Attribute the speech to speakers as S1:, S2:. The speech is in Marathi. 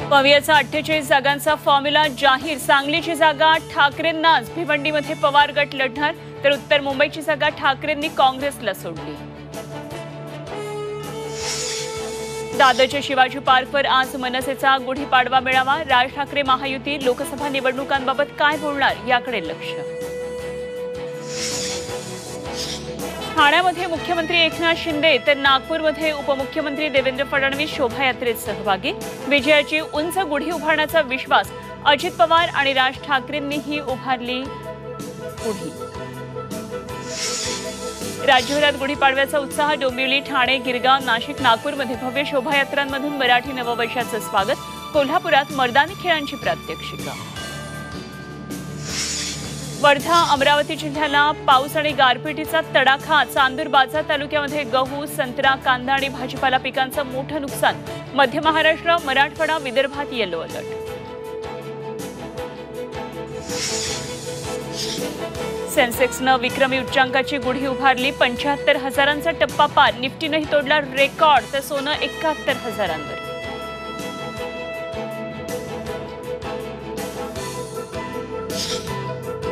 S1: पवियाचा 48 जागांचा फॉर्म्युला जाहीर। सांगलीची जागा ठाकरेंनाच, भिवंडीमध्ये पवार गट लढणार, तर उत्तर मुंबईची जागा ठाकरेंनी काँग्रेसला सोडली। दादरच्या शिवाजी पार्कवर आज मनसेचा गुढीपाडवा मेळावा। राज ठाकरे महायुती लोकसभा निवडणुकांबाबत काय बोलणार याकडे लक्ष। ठाण्यामध्ये मुख्यमंत्री एकनाथ शिंदे तर नागपूरमध्ये उपमुख्यमंत्री देवेंद्र फडणवीस शोभायात्रेत सहभागी। विजयाची उंच गुढी उभारण्याचा विश्वास अजित पवार आणि राज ठाकरेंनीही उभारली गुढी। राज्यभरात गुढीपाडव्याचा उत्साह। डोंबिवली, ठाणे, गिरगाव, नाशिक, नागपूरमध्ये भव्य शोभायात्रांमधून मराठी नववर्षाचं स्वागत। कोल्हापुरात मर्दानी खेळांची प्रात्यक्षिकं। वर्धा, अमरावती जिल्ह्याला पाऊस आणि गारपिटीचा तडाखा। चांदूर, बाजार तालुक्यामध्ये गहू, संत्रा, कांदा आणि भाजीपाला पिकांचं मोठं नुकसान। मध्य महाराष्ट्र, मराठवाडा, विदर्भात येलो अलर्ट। सेन्सेक्सनं विक्रमी उच्चांकाची गुढी उभारली। 75,000चा टप्पा पार। निफ्टीनंही तोडला रेकॉर्ड, तर सोनं 71,000वर।